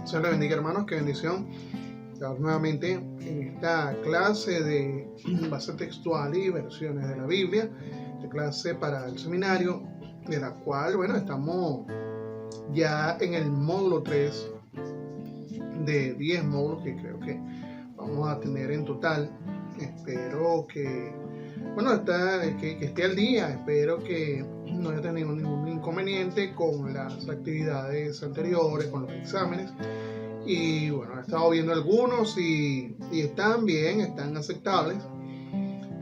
Señor le bendiga, hermanos, qué bendición estar nuevamente en esta clase de base textual y versiones de la Biblia, esta clase para el seminario, de la cual, bueno, estamos ya en el módulo 3 de 10 módulos que creo que vamos a tener en total. Espero que, bueno, que esté al día, espero que no haya tenido ningún inconveniente con las actividades anteriores, con los exámenes. Y bueno, he estado viendo algunos y están bien, están aceptables,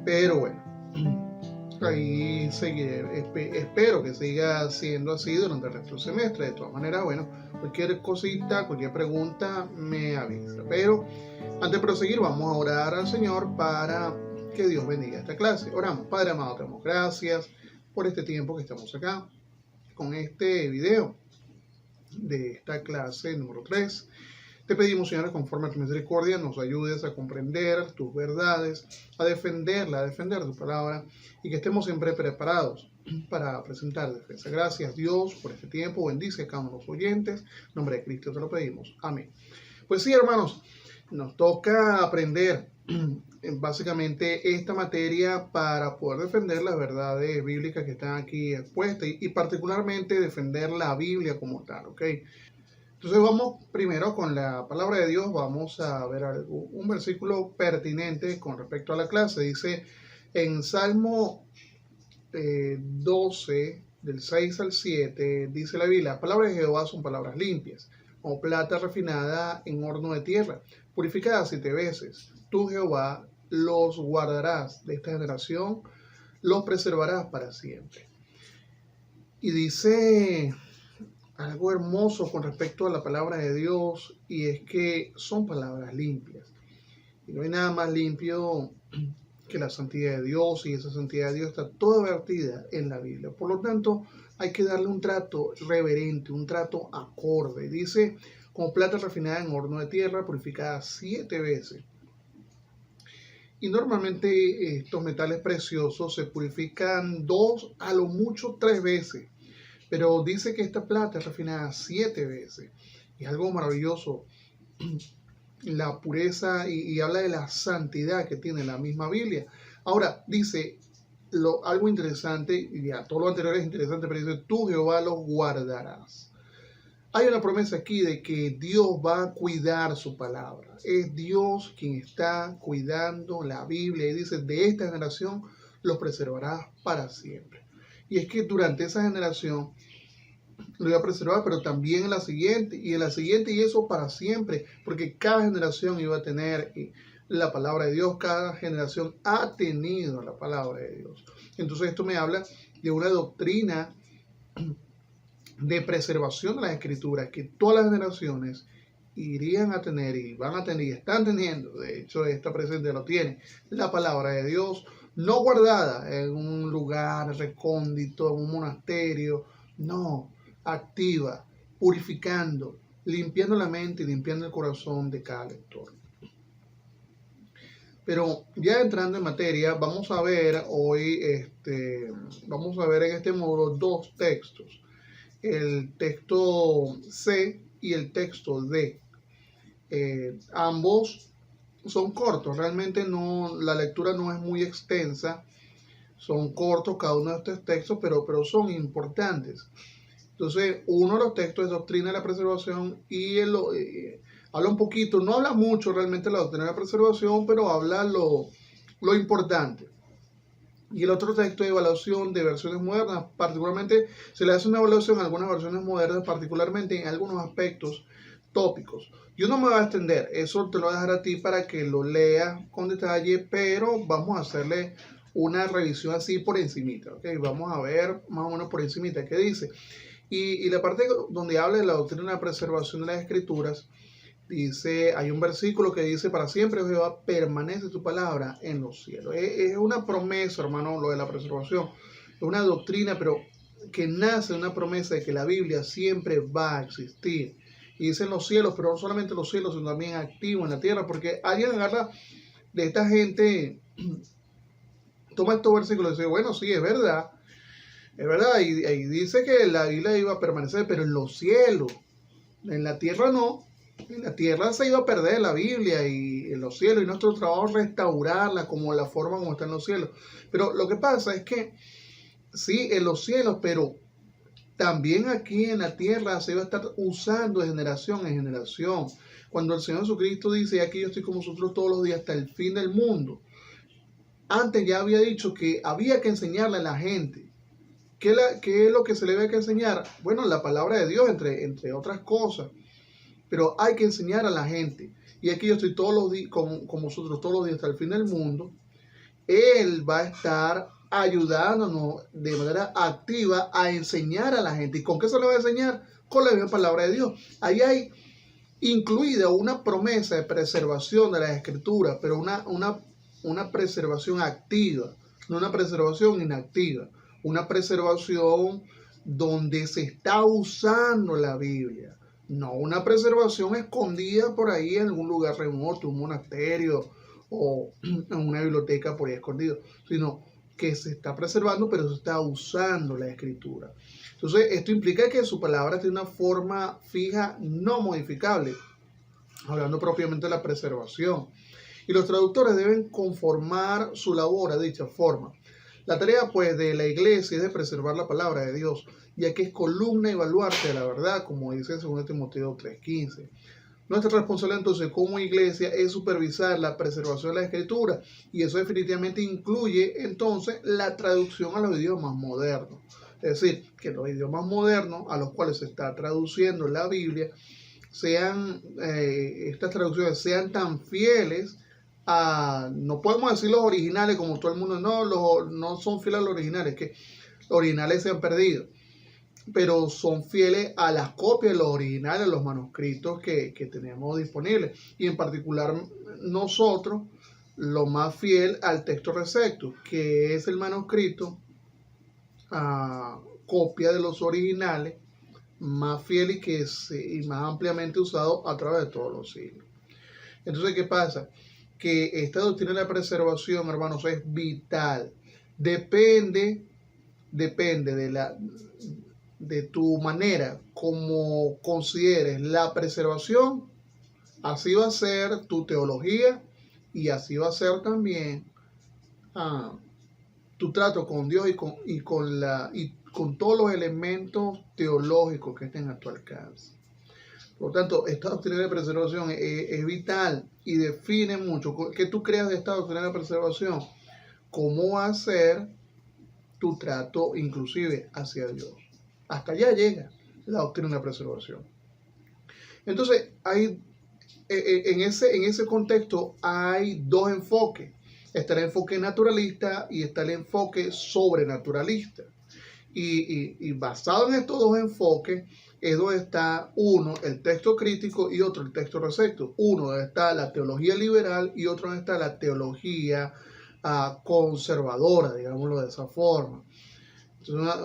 pero bueno, ahí seguiré. Espero que siga siendo así durante el resto del semestre. De todas maneras, bueno, cualquier cosita, cualquier pregunta me avisa. Pero antes de proseguir, vamos a orar al Señor para que Dios bendiga esta clase. Oramos. Padre amado, te damos gracias por este tiempo que estamos acá con este video de esta clase número 3. Te pedimos, Señor, conforme a tu misericordia, nos ayudes a comprender tus verdades, a defender tu palabra y que estemos siempre preparados para presentar defensa. Gracias, Dios, por este tiempo. Bendice a cada uno de los oyentes. En nombre de Cristo te lo pedimos. Amén. Pues sí, hermanos, nos toca aprender básicamente esta materia para poder defender las verdades bíblicas que están aquí expuestas y particularmente defender la Biblia como tal, ¿ok? Entonces vamos primero con la palabra de Dios, vamos a ver un versículo pertinente con respecto a la clase. Dice en Salmo 12, del 6 al 7, dice la Biblia: las palabras de Jehová son palabras limpias, como plata refinada en horno de tierra, purificada 7 veces. Tú, Jehová, los guardarás de esta generación, los preservarás para siempre. Y dice algo hermoso con respecto a la palabra de Dios, y es que son palabras limpias. Y no hay nada más limpio que la santidad de Dios, y esa santidad de Dios está toda vertida en la Biblia. Por lo tanto, hay que darle un trato reverente, un trato acorde. Dice, como plata refinada en horno de tierra, purificada 7 veces. Y normalmente estos metales preciosos se purifican 2, a lo mucho 3 veces. Pero dice que esta plata es refinada 7 veces. Y es algo maravilloso. La pureza y habla de la santidad que tiene la misma Biblia. Ahora, dice algo interesante, y ya todo lo anterior es interesante, pero dice, tú, Jehová, los guardarás. Hay una promesa aquí de que Dios va a cuidar su palabra. Es Dios quien está cuidando la Biblia. Y dice, de esta generación los preservarás para siempre. Y es que durante esa generación lo iba a preservar, pero también en la siguiente, y eso para siempre, porque cada generación iba a tener la palabra de Dios, cada generación ha tenido la palabra de Dios. Entonces esto me habla de una doctrina de preservación de las Escrituras, que todas las generaciones irían a tener, y van a tener, y están teniendo, de hecho esta presente lo tiene, la palabra de Dios, no guardada en un lugar recóndito, en un monasterio, no, activa, purificando, limpiando la mente y limpiando el corazón de cada lector. Pero ya entrando en materia, vamos a ver hoy, vamos a ver en este módulo 2 textos, el texto C y el texto D. Ambos son cortos, realmente la lectura no es muy extensa, son cortos cada uno de estos textos, pero son importantes. Entonces, uno de los textos es Doctrina de la Preservación, y habla un poquito, no habla mucho realmente de la Doctrina de la Preservación, pero habla lo importante. Y el otro texto es Evaluación de versiones modernas. Particularmente se le hace una evaluación a algunas versiones modernas, particularmente en algunos aspectos tópicos. Yo no me voy a extender, eso te lo voy a dejar a ti para que lo leas con detalle, pero vamos a hacerle una revisión así por encimita, ¿ok? Vamos a ver más o menos por encimita qué dice. Y la parte donde habla de la doctrina de la preservación de las Escrituras, dice, hay un versículo que dice, para siempre, Jehová, permanece tu palabra en los cielos. Es una promesa, hermano, lo de la preservación. Es una doctrina, pero que nace de una promesa de que la Biblia siempre va a existir. Y dice en los cielos, pero no solamente en los cielos, sino también activo en la tierra, porque alguien agarra de esta gente, toma estos versículos y dice, bueno, sí, es verdad, y dice que la Biblia iba a permanecer, pero en los cielos, en la tierra no. En la tierra se iba a perder la Biblia y en los cielos, y nuestro trabajo es restaurarla como la forma como está en los cielos. Pero lo que pasa es que sí, en los cielos, pero también aquí en la tierra se va a estar usando de generación en generación. Cuando el Señor Jesucristo dice, aquí yo estoy con vosotros todos los días hasta el fin del mundo, antes ya había dicho que había que enseñarle a la gente. ¿Qué es lo que se le debe que enseñar? Bueno, la palabra de Dios, entre otras cosas. Pero hay que enseñar a la gente. Y aquí yo estoy todos los días con vosotros todos los días hasta el fin del mundo. Él va a estar ayudándonos de manera activa a enseñar a la gente. ¿Y con qué se le va a enseñar? Con la misma palabra de Dios. Ahí hay incluida una promesa de preservación de las escrituras, pero una preservación activa, no una preservación inactiva, una preservación donde se está usando la Biblia, no una preservación escondida por ahí en algún lugar remoto, un monasterio o en una biblioteca por ahí escondido, sino que se está preservando, pero se está usando la escritura. Entonces, esto implica que su palabra tiene una forma fija, no modificable, hablando propiamente de la preservación. Y los traductores deben conformar su labor a dicha forma. La tarea, pues, de la iglesia es de preservar la palabra de Dios, ya que es columna y baluarte de la verdad, como dice en 2 Timoteo 3:15. Nuestra responsabilidad entonces como iglesia es supervisar la preservación de la escritura, y eso definitivamente incluye entonces la traducción a los idiomas modernos. Es decir, que los idiomas modernos a los cuales se está traduciendo la Biblia estas traducciones sean tan fieles a, no podemos decir los originales como todo el mundo, no son fieles a los originales, que los originales se han perdido, pero son fieles a las copias de los originales, los manuscritos que tenemos disponibles. Y en particular nosotros, lo más fiel al texto receptus, que es el manuscrito copia de los originales, más fiel y más ampliamente usado a través de todos los siglos. Entonces, ¿qué pasa? Que esta doctrina de la preservación, hermanos, es vital. Depende de tu manera como consideres la preservación, así va a ser tu teología y así va a ser también tu trato con Dios y con todos los elementos teológicos que estén a tu alcance. Por lo tanto, esta doctrina de preservación es vital y define mucho. ¿Qué tú creas de esta doctrina de preservación? ¿Cómo va a ser tu trato inclusive hacia Dios? Hasta allá llega la doctrina de preservación. Entonces, en ese contexto hay dos enfoques. Está el enfoque naturalista y está el enfoque sobrenaturalista. Y basado en estos dos enfoques es donde está uno, el texto crítico, y otro, el texto receptus. Uno donde está la teología liberal y otro donde está la teología conservadora, digámoslo de esa forma. Entonces,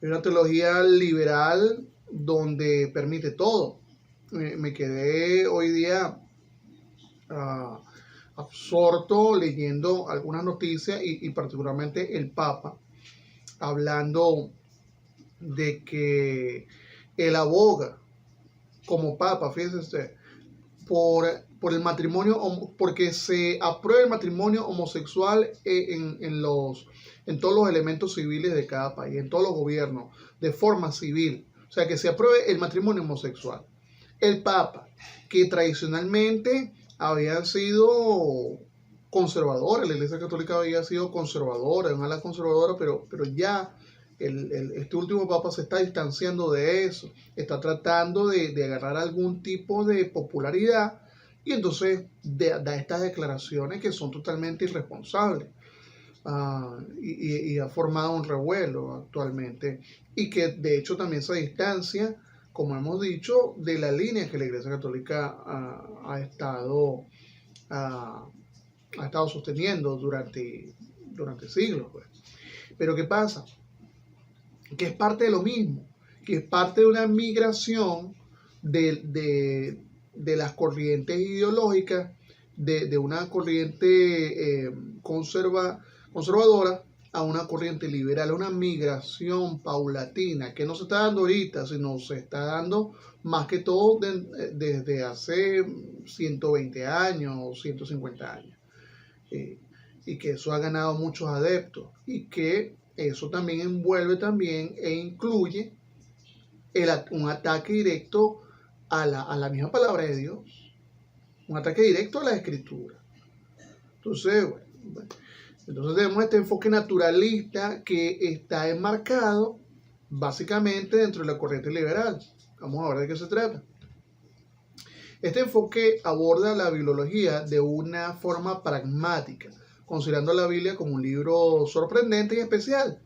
una teología liberal donde permite todo. Me quedé hoy día absorto leyendo algunas noticias y particularmente el Papa hablando de que él aboga como Papa, fíjense usted, por el matrimonio, porque se apruebe el matrimonio homosexual en todos los elementos civiles de cada país, en todos los gobiernos, de forma civil. O sea, que se apruebe el matrimonio homosexual. El Papa, que tradicionalmente había sido conservadora, la Iglesia Católica había sido conservadora, una ala conservadora, pero ya este último Papa se está distanciando de eso, está tratando de agarrar algún tipo de popularidad y entonces da estas declaraciones que son totalmente irresponsables. Y ha formado un revuelo actualmente y que de hecho también se distancia, como hemos dicho, de la línea que la Iglesia Católica ha estado sosteniendo durante siglos. Pues. Pero ¿qué pasa? Que es parte de lo mismo, que es parte de una migración de las corrientes ideológicas, de una corriente conservadora a una corriente liberal, a una migración paulatina que no se está dando ahorita, sino se está dando más que todo desde hace 120 años o 150 años. Y que eso ha ganado muchos adeptos y que eso también envuelve también e incluye un ataque directo a la misma palabra de Dios, un ataque directo a la escritura. Entonces, entonces tenemos este enfoque naturalista que está enmarcado básicamente dentro de la corriente liberal. Vamos a ver de qué se trata. Este enfoque aborda la bibliología de una forma pragmática, considerando la Biblia como un libro sorprendente y especial,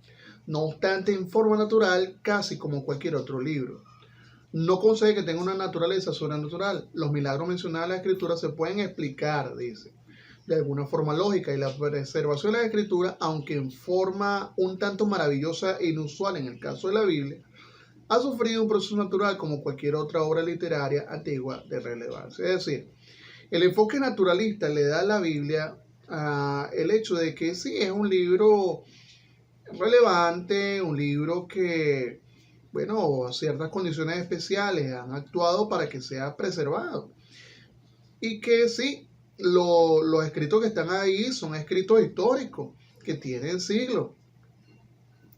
no obstante en forma natural, casi como cualquier otro libro. No concede que tenga una naturaleza sobrenatural. Los milagros mencionados en la Escritura se pueden explicar, dice, de alguna forma lógica, y la preservación de la Escritura, aunque en forma un tanto maravillosa e inusual en el caso de la Biblia, ha sufrido un proceso natural como cualquier otra obra literaria antigua de relevancia. Es decir, el enfoque naturalista le da a la Biblia el hecho de que sí es un libro relevante, un libro que, bueno, ciertas condiciones especiales han actuado para que sea preservado. Y que sí, los escritos que están ahí son escritos históricos, que tienen siglos.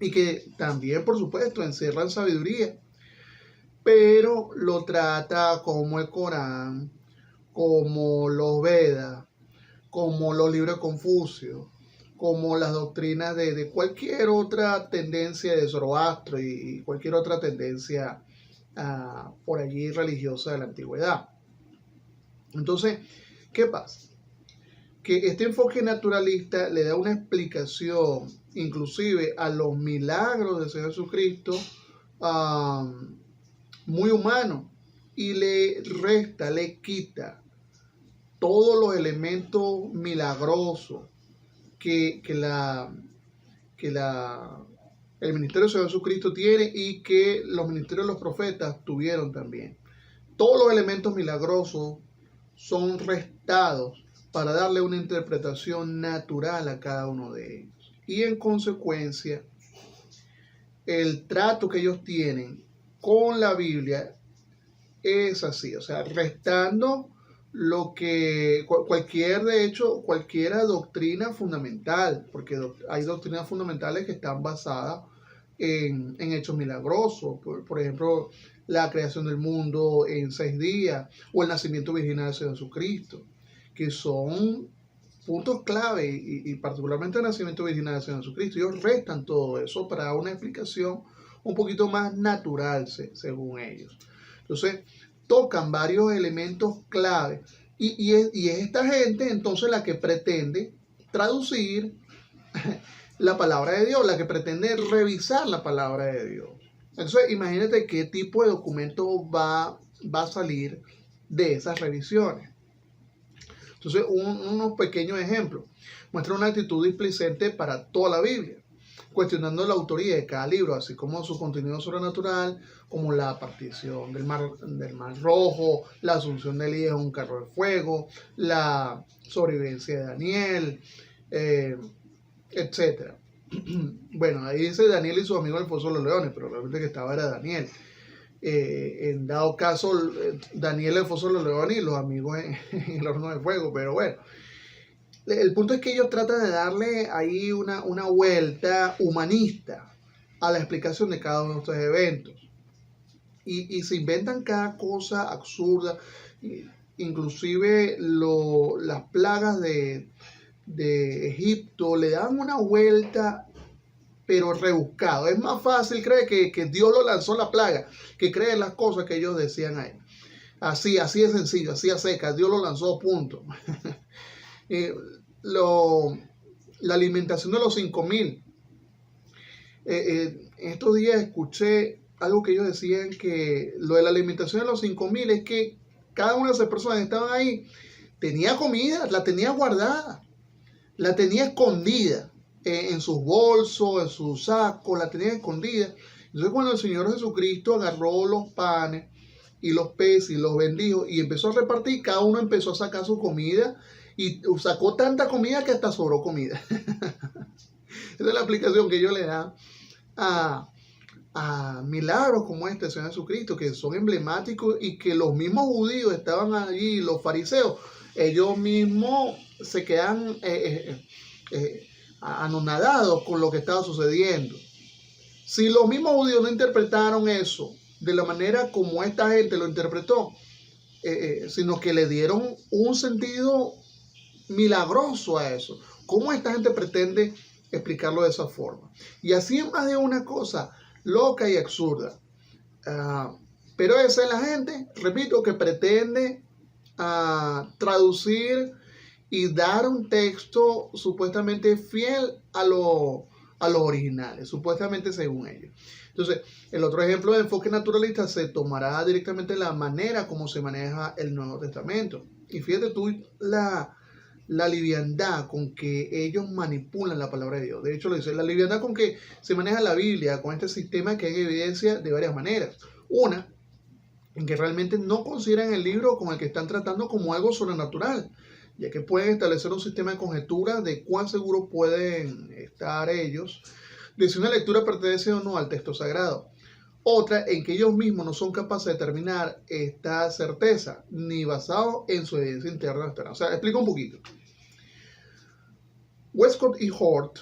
Y que también, por supuesto, encierran sabiduría. Pero lo trata como el Corán, como los Vedas, como los libros de Confucio, como las doctrinas de cualquier otra tendencia de Zoroastro y cualquier otra tendencia por allí religiosa de la antigüedad. Entonces, ¿qué pasa? Que este enfoque naturalista le da una explicación inclusive a los milagros del Señor Jesucristo muy humano y le resta, le quita todos los elementos milagrosos que el ministerio del Señor Jesucristo tiene y que los ministerios de los profetas tuvieron también. Todos los elementos milagrosos son restados para darle una interpretación natural a cada uno de ellos. Y en consecuencia, el trato que ellos tienen con la Biblia es así, o sea, restando lo que cualquiera doctrina fundamental, porque hay doctrinas fundamentales que están basadas en hechos milagrosos, por ejemplo, la creación del mundo en 6 días o el nacimiento virginal de Jesucristo, que son puntos clave y particularmente el nacimiento virginal de Jesucristo. Ellos restan todo eso para dar una explicación un poquito más natural, según ellos. Entonces, tocan varios elementos clave y es esta gente entonces la que pretende traducir la palabra de Dios, la que pretende revisar la palabra de Dios. Entonces, imagínate qué tipo de documento va a salir de esas revisiones. Entonces, unos pequeños ejemplos. Muestra una actitud displicente para toda la Biblia, cuestionando la autoría de cada libro, así como su contenido sobrenatural, como la partición del mar Rojo, la asunción de Elías en un carro de fuego, la sobrevivencia de Daniel, etc. Bueno, ahí dice Daniel y sus amigos el foso de los leones, pero realmente que estaba era Daniel. En dado caso, Daniel el foso de los leones y los amigos en el horno de fuego, pero bueno. El punto es que ellos tratan de darle ahí una vuelta humanista a la explicación de cada uno de estos eventos. Y se inventan cada cosa absurda, inclusive las plagas de Egipto le dan una vuelta, pero rebuscado. Es más fácil creer que Dios lo lanzó la plaga que creer las cosas que ellos decían ahí. Así es sencillo, así a secas, Dios lo lanzó, punto. La alimentación de los 5,000. Estos días escuché algo que ellos decían que lo de la alimentación de los 5,000 es que cada una de esas personas que estaban ahí tenía comida, la tenía guardada, la tenía escondida en sus bolsos, en sus sacos, la tenía escondida. Entonces cuando el Señor Jesucristo agarró los panes y los peces y los bendijo y empezó a repartir, cada uno empezó a sacar su comida y sacó tanta comida que hasta sobró comida. Esa es la aplicación que ellos le dan a milagros como este Señor Jesucristo, que son emblemáticos y que los mismos judíos estaban allí, los fariseos, ellos mismos se quedan anonadados con lo que estaba sucediendo. Si los mismos judíos no interpretaron eso de la manera como esta gente lo interpretó, sino que le dieron un sentido milagroso a eso, ¿cómo esta gente pretende explicarlo de esa forma? Y así es más de una cosa loca y absurda. Pero esa es la gente, repito, que pretende traducir y dar un texto supuestamente fiel a los originales, supuestamente según ellos. Entonces, el otro ejemplo de enfoque naturalista se tomará directamente la manera como se maneja el Nuevo Testamento. Y fíjate tú la liviandad con que ellos manipulan la palabra de Dios. De hecho, lo dice, la liviandad con que se maneja la Biblia, con este sistema que hay evidencia de varias maneras. Una, en que realmente no consideran el libro con el que están tratando como algo sobrenatural, ya que pueden establecer un sistema de conjeturas de cuán seguro pueden estar ellos de si una lectura pertenece o no al texto sagrado. Otra, en que ellos mismos no son capaces de determinar esta certeza, ni basado en su evidencia interna externa. O sea, explico un poquito. Westcott y Hort,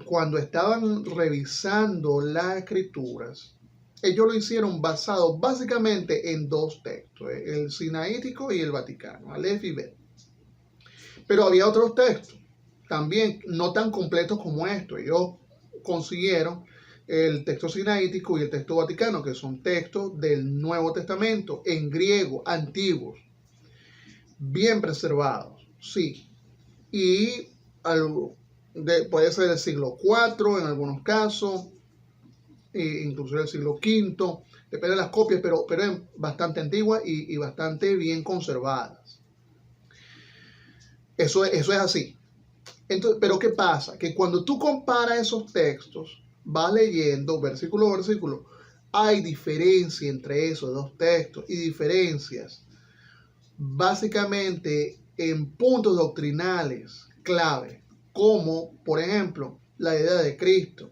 cuando estaban revisando las escrituras, ellos lo hicieron basado básicamente en dos textos, el sinaítico y el vaticano, Aleph y Bet. Pero había otros textos, también no tan completos como esto. Ellos consiguieron el texto sinaítico y el texto vaticano, que son textos del Nuevo Testamento en griego, antiguos, bien preservados, sí. Y puede ser del siglo IV en algunos casos, incluso del siglo V, depende de las copias, pero es bastante antigua y bastante bien conservadas. Eso es así. Entonces, pero ¿qué pasa? Que cuando tú comparas esos textos, vas leyendo versículo a versículo, hay diferencia entre esos dos textos y diferencias básicamente en puntos doctrinales clave, como por ejemplo la idea de Cristo,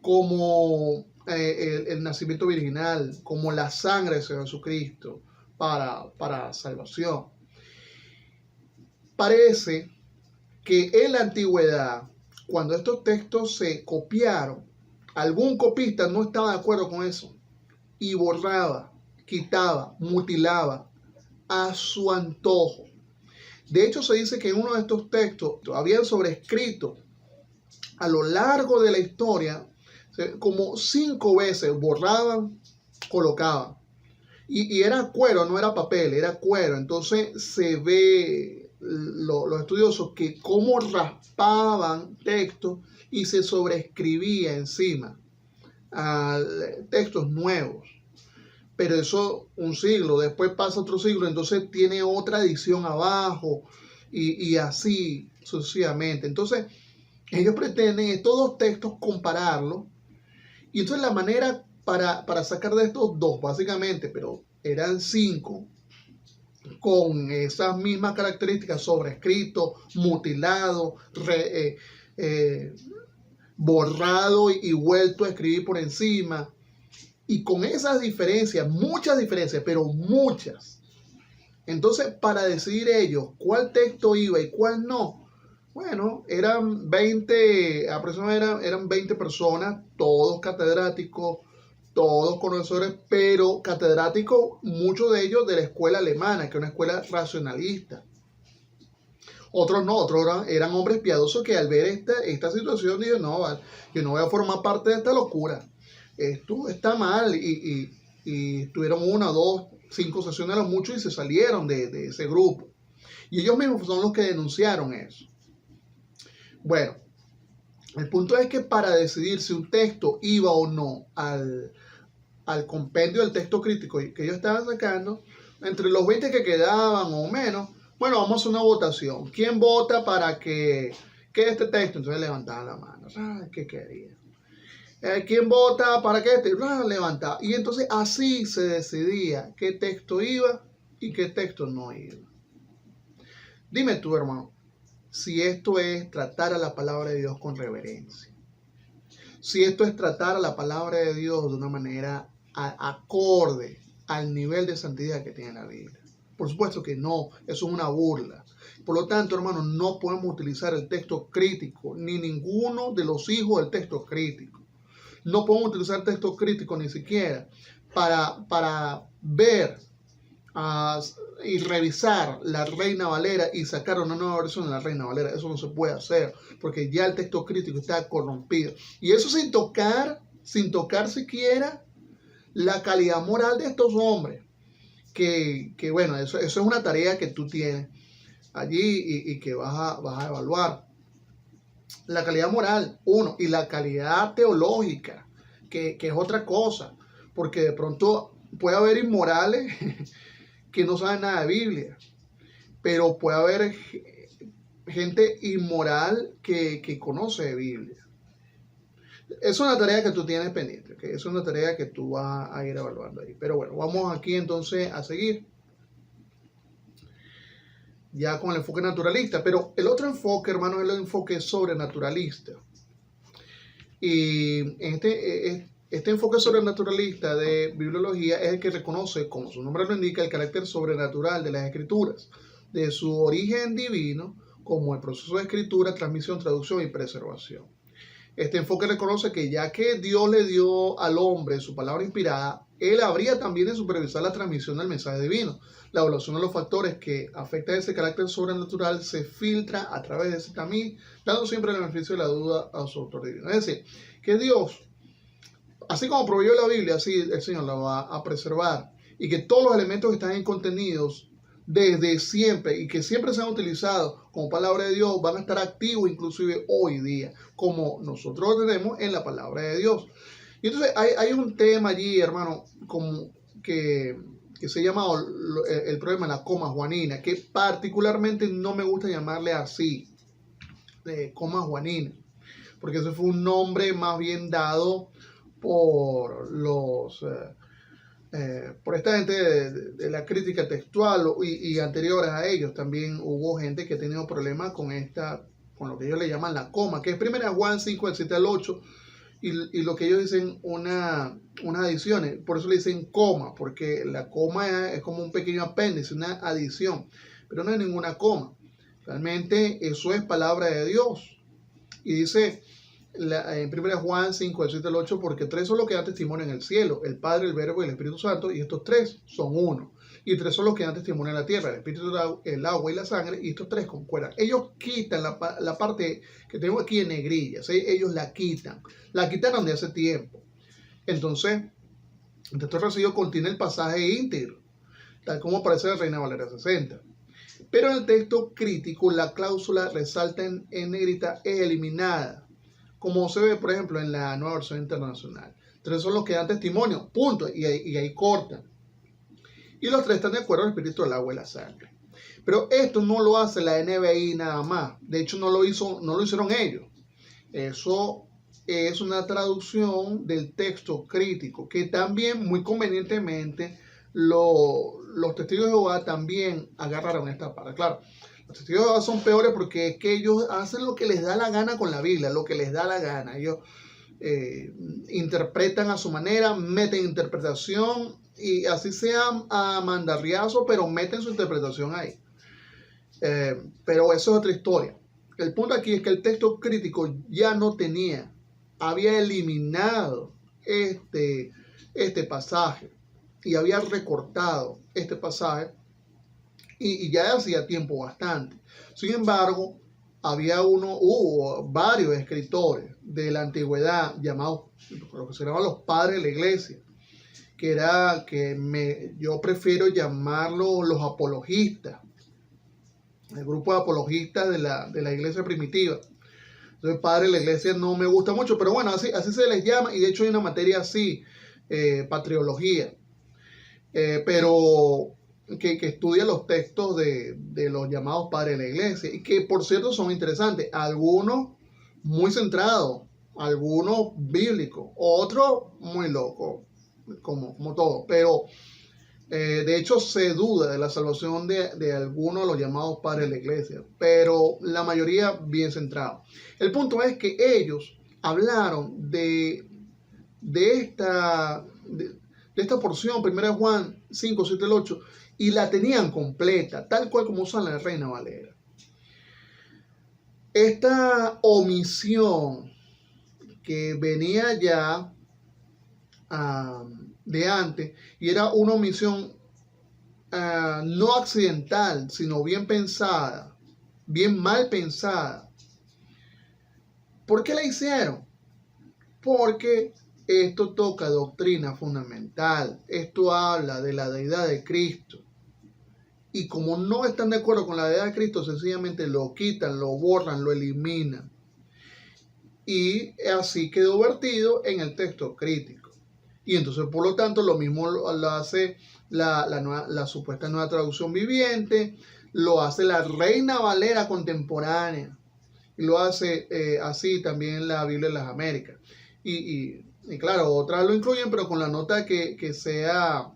como el nacimiento virginal, como la sangre de Jesucristo para salvación. Parece que en la antigüedad, cuando estos textos se copiaron, algún copista no estaba de acuerdo con eso y borraba, quitaba, mutilaba a su antojo. De hecho, se dice que en uno de estos textos habían sobrescrito a lo largo de la historia como 5 veces, borraban, colocaban. Y era cuero, no era papel, era cuero. Entonces se ve los estudiosos que cómo raspaban textos y se sobreescribía encima a textos nuevos. Pero eso un siglo, después pasa otro siglo, entonces tiene otra edición abajo y así sucesivamente. Entonces ellos pretenden estos dos textos compararlos y entonces la manera para sacar de estos dos básicamente, pero eran 5, con esas mismas características, sobrescrito, mutilado, borrado y vuelto a escribir por encima. Y con esas diferencias, muchas diferencias, pero muchas. Entonces, para decidir ellos cuál texto iba y cuál no, bueno, eran 20, aproximadamente eran 20 personas, todos catedráticos, todos conocedores, pero catedráticos, muchos de ellos de la escuela alemana, que es una escuela racionalista. Otros no, otros eran hombres piadosos que al ver esta situación dijeron, no, yo no voy a formar parte de esta locura. Esto está mal y tuvieron 1, 2, 5 sesiones a lo mucho y se salieron de ese grupo. Y ellos mismos son los que denunciaron eso. Bueno, el punto es que para decidir si un texto iba o no al compendio del texto crítico que ellos estaban sacando, entre los 20 que quedaban o menos, bueno, vamos a hacer una votación. ¿Quién vota para que este texto? Entonces levantaban la mano. ¿Qué querían? ¿Quién vota para que este? Levantaba. Y entonces así se decidía qué texto iba y qué texto no iba. Dime tú, hermano, si esto es tratar a la palabra de Dios con reverencia. Si esto es tratar a la palabra de Dios de una manera acorde al nivel de santidad que tiene la Biblia. Por supuesto que no, eso es una burla. Por lo tanto, hermanos, no podemos utilizar el texto crítico, ni ninguno de los hijos del texto crítico. No podemos utilizar el texto crítico ni siquiera para ver y revisar la Reina Valera y sacar una nueva versión de la Reina Valera. Eso no se puede hacer, porque ya el texto crítico está corrompido. Y eso sin tocar siquiera la calidad moral de estos hombres. Que bueno, eso es una tarea que tú tienes allí y que vas a evaluar. La calidad moral, uno, y la calidad teológica, que es otra cosa, porque de pronto puede haber inmorales que no saben nada de Biblia, pero puede haber gente inmoral que conoce de Biblia. Es una tarea que tú tienes pendiente, ¿okay? Es una tarea que tú vas a ir evaluando ahí. Pero bueno, vamos aquí entonces a seguir ya con el enfoque naturalista. Pero el otro enfoque, hermano, es el enfoque sobrenaturalista. Y este enfoque sobrenaturalista de bibliología es el que reconoce, como su nombre lo indica, el carácter sobrenatural de las escrituras, de su origen divino, como el proceso de escritura, transmisión, traducción y preservación. Este enfoque reconoce que ya que Dios le dio al hombre su palabra inspirada, él habría también de supervisar la transmisión del mensaje divino. La evaluación de los factores que afectan ese carácter sobrenatural se filtra a través de ese tamiz, dando siempre el beneficio de la duda a su autor divino. Es decir, que Dios, así como proveyó la Biblia, así el Señor la va a preservar. Y que todos los elementos que están ahí contenidos desde siempre y que siempre se han utilizado como palabra de Dios van a estar activos inclusive hoy día, como nosotros lo tenemos en la palabra de Dios. Y entonces hay un tema allí, hermano, como que se llama el problema de la coma juanina, que particularmente no me gusta llamarle así, coma juanina, porque ese fue un nombre más bien dado por por esta gente de la crítica textual y anteriores a ellos. También hubo gente que ha tenido problemas con lo que ellos le llaman la coma, que es 1 Juan 5, del 7 al 8, y lo que ellos dicen unas adiciones. Por eso le dicen coma, porque la coma es como un pequeño apéndice, una adición, pero no es ninguna coma. Realmente eso es palabra de Dios. Y dice en 1 Juan 5, del 7 al 8, porque tres son los que dan testimonio en el cielo, el Padre, el Verbo y el Espíritu Santo, y estos tres son uno. Y tres son los que dan testimonio en la tierra, el Espíritu, el agua y la sangre, y estos tres concuerdan. Ellos quitan la parte que tengo aquí en negrillas, ellos la quitaron de hace tiempo. Entonces, el texto recibido contiene el pasaje íntegro, tal como aparece en la Reina Valera 60. Pero en el texto crítico, la cláusula resalta en negrita es eliminada, como se ve, por ejemplo, en la Nueva Versión Internacional. Tres son los que dan testimonio, punto, y ahí cortan. Y los tres están de acuerdo al espíritu, el agua y la sangre. Pero esto no lo hace la NBI nada más. De hecho, no lo hicieron ellos. Eso es una traducción del texto crítico, que también, muy convenientemente, los testigos de Jehová también agarraron esta parte. Claro, los testigos de Jehová son peores porque es que ellos hacen lo que les da la gana con la Biblia, lo que les da la gana. Ellos interpretan a su manera, meten interpretación y así sea a mandarriazo, pero meten su interpretación ahí. Pero eso es otra historia. El punto aquí es que el texto crítico ya no había eliminado este pasaje y había recortado este pasaje y ya hacía tiempo bastante. Sin embargo, hubo varios escritores de la antigüedad llamados, lo que se llaman los padres de la iglesia, yo prefiero llamarlos los apologistas, el grupo de apologistas de la iglesia primitiva. Entonces, padre de la iglesia no me gusta mucho, pero bueno, así se les llama, y de hecho hay una materia así, patriología, pero que estudia los textos de los llamados padres de la iglesia, y que por cierto son interesantes, algunos muy centrados, algunos bíblicos, otros muy locos, como todo, pero De hecho, se duda de la salvación de algunos de los llamados padres de la iglesia, pero la mayoría bien centrado. El punto es que ellos hablaron de esta porción, 1 Juan 5, 7 al 8, y la tenían completa, tal cual como usan la Reina Valera. Esta omisión que venía ya de antes, y era una omisión no accidental, sino bien pensada, bien mal pensada. ¿Por qué la hicieron? Porque esto toca doctrina fundamental, esto habla de la deidad de Cristo. Y como no están de acuerdo con la deidad de Cristo, sencillamente lo quitan, lo borran, lo eliminan. Y así quedó vertido en el texto crítico. Y entonces, por lo tanto, lo mismo lo hace la supuesta nueva traducción viviente, lo hace la Reina Valera contemporánea, y lo hace así también la Biblia de las Américas. Y claro, otras lo incluyen, pero con la nota que sea,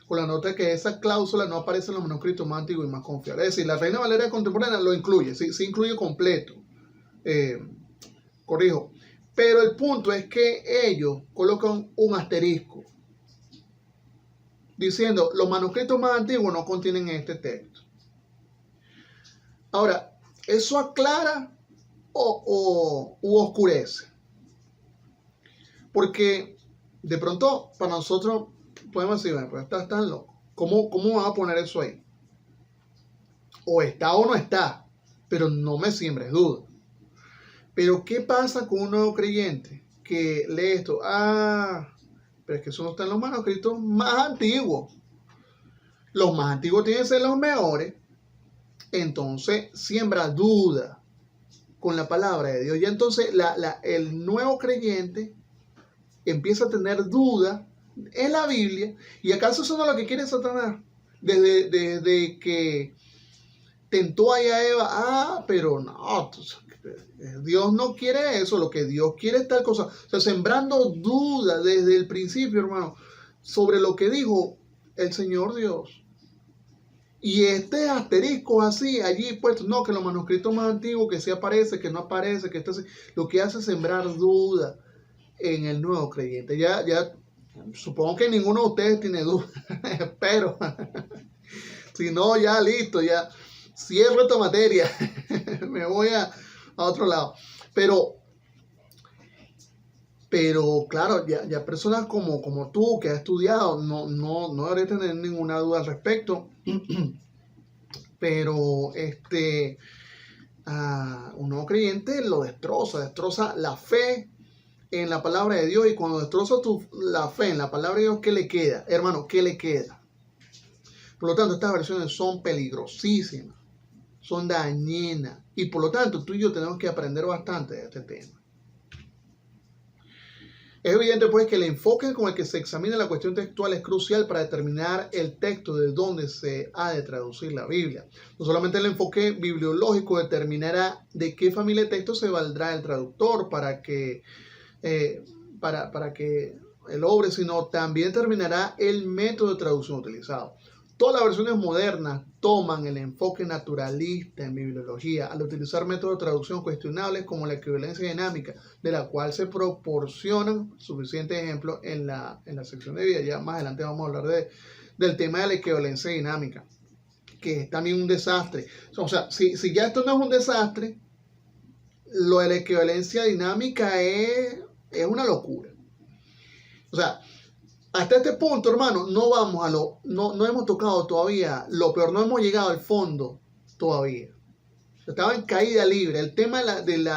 con la nota que esa cláusula no aparece en los manuscritos más antiguos y más confiables. Es decir, la Reina Valera contemporánea lo incluye, sí incluye completo. Corrijo. Pero el punto es que ellos colocan un asterisco diciendo los manuscritos más antiguos no contienen este texto. Ahora, ¿eso aclara o oscurece? Porque de pronto para nosotros podemos decir, bueno, pues estás tan loco. ¿Cómo van a poner eso ahí? O está o no está, pero no me siembres duda. Pero ¿qué pasa con un nuevo creyente que lee esto? Pero es que eso no está en los manuscritos más antiguos. Los más antiguos tienen que ser los mejores. Entonces siembra duda con la palabra de Dios. Y entonces el nuevo creyente empieza a tener duda en la Biblia. ¿Y acaso eso no es lo que quiere Satanás? Desde que tentó a Eva, pero no, Dios no quiere eso, lo que Dios quiere es tal cosa. O sea, sembrando duda desde el principio, hermano, sobre lo que dijo el Señor Dios. Y este asterisco así, allí puesto, no, que los manuscritos más antiguos, que sí aparece, que no aparece, que lo que hace es sembrar duda en el nuevo creyente. Ya, supongo que ninguno de ustedes tiene duda, espero. Si no, ya listo, ya cierro esta materia, me voy a otro lado. Pero claro, ya personas como tú que has estudiado, no debería tener ninguna duda al respecto. Pero un nuevo creyente lo destroza la fe en la palabra de Dios. Y cuando destroza la fe en la palabra de Dios, ¿qué le queda? Hermano, ¿qué le queda? Por lo tanto, estas versiones son peligrosísimas, son dañinas. Y por lo tanto, tú y yo tenemos que aprender bastante de este tema. Es evidente pues que el enfoque con el que se examina la cuestión textual es crucial para determinar el texto de dónde se ha de traducir la Biblia. No solamente el enfoque bibliológico determinará de qué familia de textos se valdrá el traductor para que él obre, sino también determinará el método de traducción utilizado. Todas las versiones modernas toman el enfoque naturalista en bibliología al utilizar métodos de traducción cuestionables como la equivalencia dinámica, de la cual se proporcionan suficientes ejemplos en la sección de vida. Ya más adelante vamos a hablar del tema de la equivalencia dinámica, que es también un desastre. O sea, si ya esto no es un desastre, lo de la equivalencia dinámica es una locura. O sea, hasta este punto, hermano, no hemos tocado todavía lo peor, no hemos llegado al fondo todavía. Estaba en caída libre. El tema del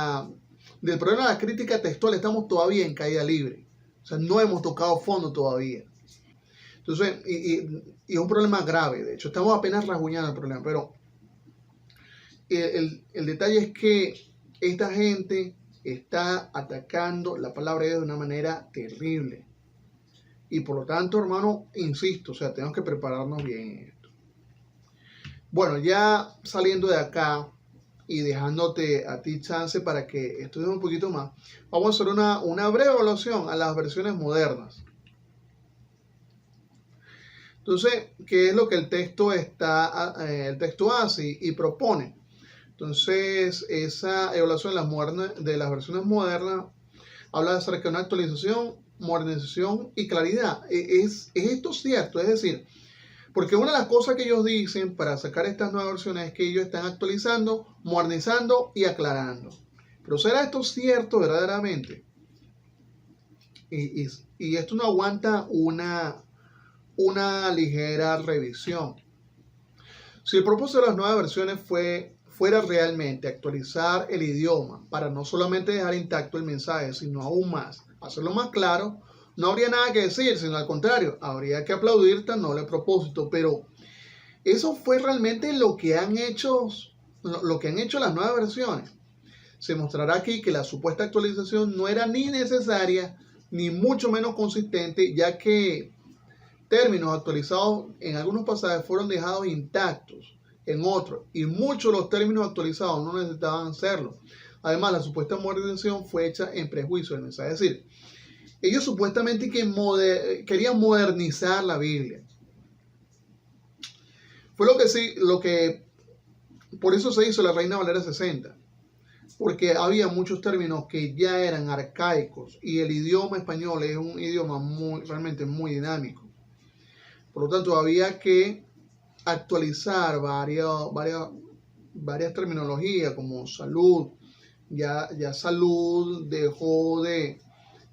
problema de la crítica textual, estamos todavía en caída libre. O sea, no hemos tocado fondo todavía. Entonces, y es un problema grave, de hecho, estamos apenas rasguñando el problema, pero el detalle es que esta gente está atacando la palabra de Dios de una manera terrible. Y por lo tanto, hermano, insisto, o sea, tenemos que prepararnos bien en esto. Bueno, ya saliendo de acá y dejándote a ti chance para que estudies un poquito más, vamos a hacer una breve evaluación a las versiones modernas. Entonces, ¿qué es lo que el texto hace y propone? Entonces, esa evaluación de las versiones modernas habla acerca de una actualización, modernización y claridad. ¿Es esto cierto? Es decir, porque una de las cosas que ellos dicen para sacar estas nuevas versiones es que ellos están actualizando, modernizando y aclarando. Pero ¿será esto cierto verdaderamente? Y esto no aguanta una ligera revisión. Si el propósito de las nuevas versiones fuera realmente actualizar el idioma para no solamente dejar intacto el mensaje, sino aún más, hacerlo más claro, no habría nada que decir, sino al contrario, habría que aplaudir tan noble propósito. Pero eso fue realmente lo que han hecho las nuevas versiones. Se mostrará aquí que la supuesta actualización no era ni necesaria ni mucho menos consistente, ya que términos actualizados en algunos pasajes fueron dejados intactos en otros, y muchos de los términos actualizados no necesitaban hacerlo. Además, la supuesta modernización fue hecha en prejuicio del mensaje. Es decir, ellos supuestamente querían modernizar la Biblia. Fue por eso se hizo la Reina Valera 60, porque había muchos términos que ya eran arcaicos y el idioma español es un idioma realmente muy dinámico. Por lo tanto, había que actualizar varias terminologías como salud. Ya salud dejó de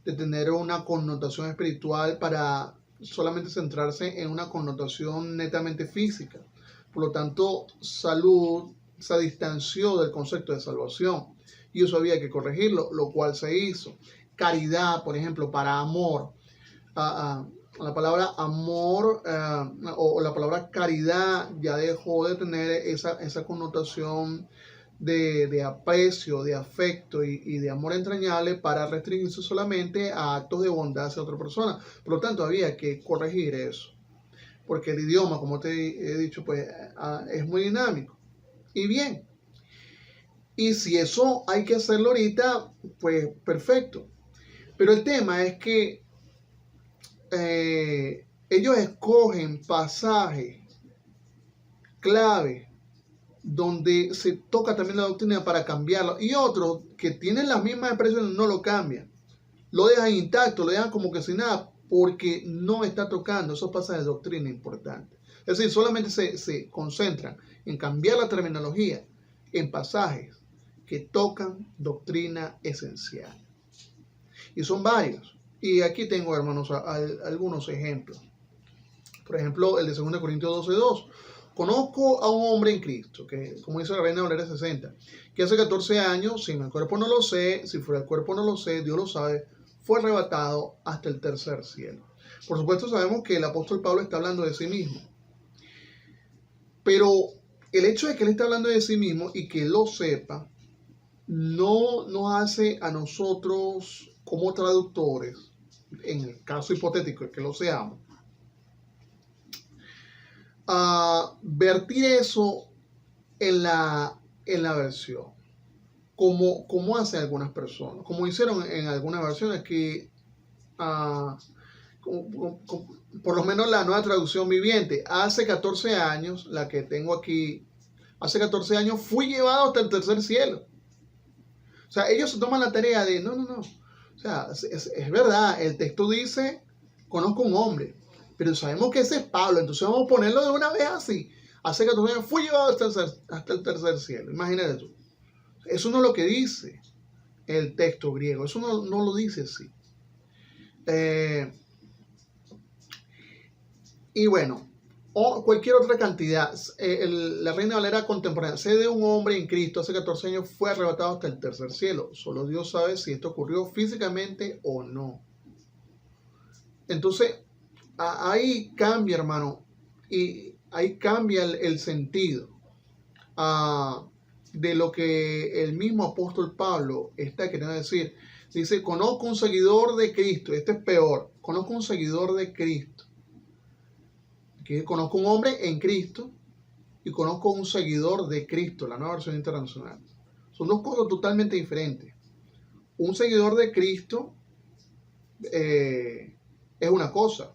tener una connotación espiritual para solamente centrarse en una connotación netamente física. Por lo tanto, salud se distanció del concepto de salvación y eso había que corregirlo, lo cual se hizo. Caridad, por ejemplo, para amor. La palabra amor o la palabra caridad ya dejó de tener esa connotación de aprecio, de afecto y de amor entrañable para restringirse solamente a actos de bondad hacia otra persona. Por lo tanto, había que corregir eso, porque el idioma, como te he dicho, pues es muy dinámico. Y bien, y si eso hay que hacerlo ahorita, pues perfecto. Pero el tema es que ellos escogen pasajes clave donde se toca también la doctrina para cambiarlo, y otros que tienen las mismas expresiones no lo cambian, lo dejan intacto, lo dejan como que sin nada, porque no está tocando esos pasajes de doctrina importantes. Es decir, solamente se concentran en cambiar la terminología en pasajes que tocan doctrina esencial. Y son varios. Y aquí tengo, hermanos, algunos ejemplos. Por ejemplo, el de 2 Corintios 12:2. Conozco a un hombre en Cristo, que, como dice la Reina Valera 60, que hace 14 años, si en el cuerpo no lo sé, si fuera el cuerpo no lo sé, Dios lo sabe, fue arrebatado hasta el tercer cielo. Por supuesto, sabemos que el apóstol Pablo está hablando de sí mismo. Pero el hecho de que él esté hablando de sí mismo y que lo sepa, no nos hace a nosotros como traductores, en el caso hipotético de que lo seamos, a vertir eso en la versión, como hacen algunas personas, como hicieron en algunas versiones que por lo menos la Nueva Traducción Viviente, hace 14 años, la que tengo aquí, hace 14 años fui llevado hasta el tercer cielo. O sea, ellos se toman la tarea de, no. O sea, es verdad, el texto dice, conozco un hombre, pero sabemos que ese es Pablo, entonces vamos a ponerlo de una vez así. Hace 14 años fui llevado hasta el tercer cielo. Imagínate tú. Eso no es lo que dice el texto griego, eso no lo dice así. Y bueno, o cualquier otra cantidad. La Reina Valera contemporánea, sé de un hombre en Cristo, hace 14 años fue arrebatado hasta el tercer cielo. Solo Dios sabe si esto ocurrió físicamente o no. Entonces, ahí cambia, hermano, y ahí cambia el sentido de lo que el mismo apóstol Pablo está queriendo decir. Dice, conozco un seguidor de Cristo. Este es peor. Conozco un seguidor de Cristo. Que conozco un hombre en Cristo y conozco un seguidor de Cristo, la Nueva Versión Internacional. Son dos cosas totalmente diferentes. Un seguidor de Cristo es una cosa,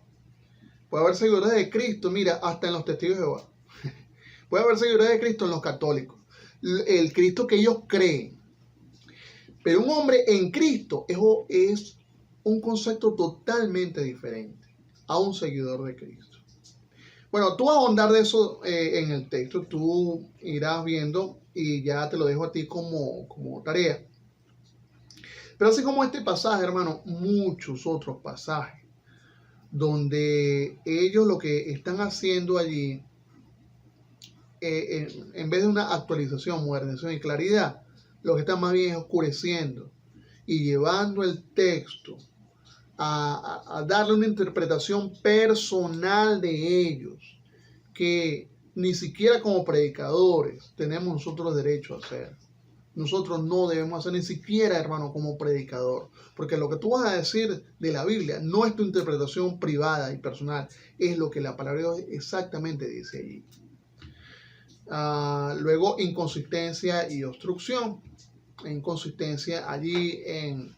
Puede haber seguidores de Cristo, mira, hasta en los testigos de Jehová. Puede haber seguidores de Cristo en los católicos. El Cristo que ellos creen. Pero un hombre en Cristo es un concepto totalmente diferente a un seguidor de Cristo. Bueno, tú vas a ahondar de eso en el texto, tú irás viendo y ya te lo dejo a ti como tarea. Pero así como este pasaje, hermano, muchos otros pasajes donde ellos lo que están haciendo allí, en vez de una actualización, modernización y claridad, lo que están más bien es oscureciendo y llevando el texto a darle una interpretación personal de ellos, que ni siquiera como predicadores tenemos nosotros derecho a hacer. Nosotros no debemos hacer ni siquiera, hermano, como predicador, porque lo que tú vas a decir de la Biblia no es tu interpretación privada y personal, es lo que la palabra de Dios exactamente dice allí. Luego, inconsistencia y obstrucción. Inconsistencia allí en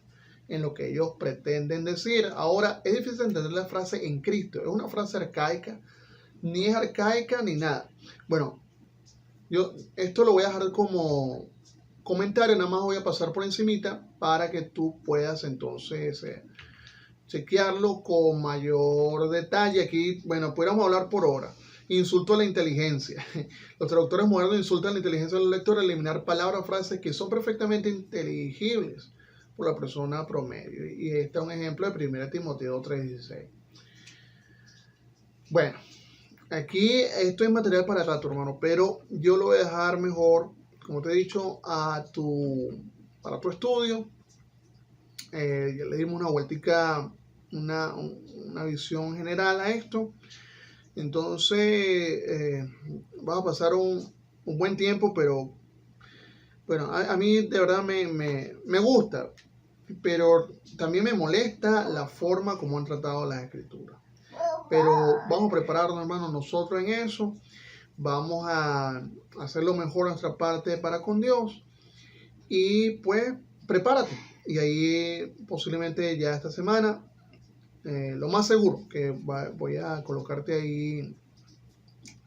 lo que ellos pretenden decir. Ahora, es difícil entender la frase en Cristo. Es una frase arcaica, ni es arcaica ni nada. Bueno, yo esto lo voy a dejar como comentario, nada más voy a pasar por encimita para que tú puedas entonces chequearlo con mayor detalle. Aquí, bueno, pudiéramos hablar por hora. Insulto a la inteligencia. Los traductores modernos insultan a la inteligencia del lector al eliminar palabras o frases que son perfectamente inteligibles por la persona promedio. Y este es un ejemplo de 1 Timoteo 3:16. Bueno, aquí esto es material para rato, hermano, pero yo lo voy a dejar mejor, como te he dicho, para tu estudio. Ya le dimos una vueltica, una visión general a esto. Entonces, vas a pasar un buen tiempo, pero bueno, a mí de verdad me gusta, pero también me molesta la forma como han tratado las escrituras. Pero vamos a prepararnos, hermanos, nosotros en eso. Vamos a hacer lo mejor a nuestra parte para con Dios. Y pues, prepárate. Y ahí posiblemente ya esta semana, lo más seguro que voy a colocarte ahí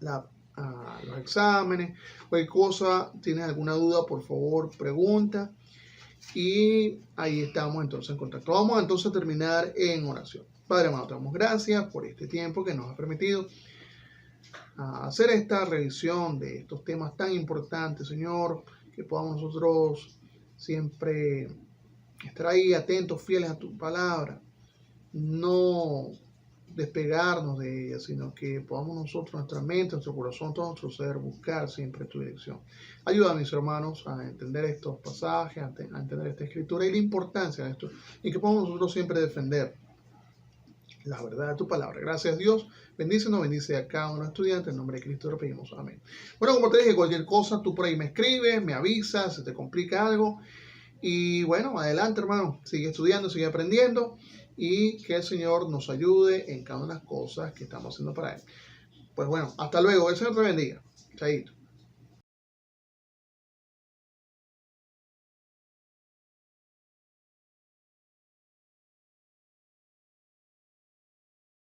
los exámenes. Cualquier cosa, tienes alguna duda, por favor, pregunta. Y ahí estamos entonces en contacto. Vamos entonces a terminar en oración. Padre amado, te damos gracias por este tiempo que nos ha permitido hacer esta revisión de estos temas tan importantes, Señor, que podamos nosotros siempre estar ahí atentos, fieles a tu palabra, no despegarnos de ella, sino que podamos nosotros, nuestra mente, nuestro corazón, todo nuestro ser, buscar siempre tu dirección. Ayuda a mis hermanos a entender estos pasajes, a entender esta escritura y la importancia de esto, y que podamos nosotros siempre defender la verdad de tu palabra. Gracias, Dios. Bendícenos, bendice a cada uno de los estudiantes. En nombre de Cristo lo pedimos. Amén. Bueno, como te dije, cualquier cosa, tú por ahí me escribes, me avisas, se te complica algo. Y bueno, adelante, hermano. Sigue estudiando, sigue aprendiendo. Y que el Señor nos ayude en cada una de las cosas que estamos haciendo para Él. Pues bueno, hasta luego. El Señor te bendiga. Chaito.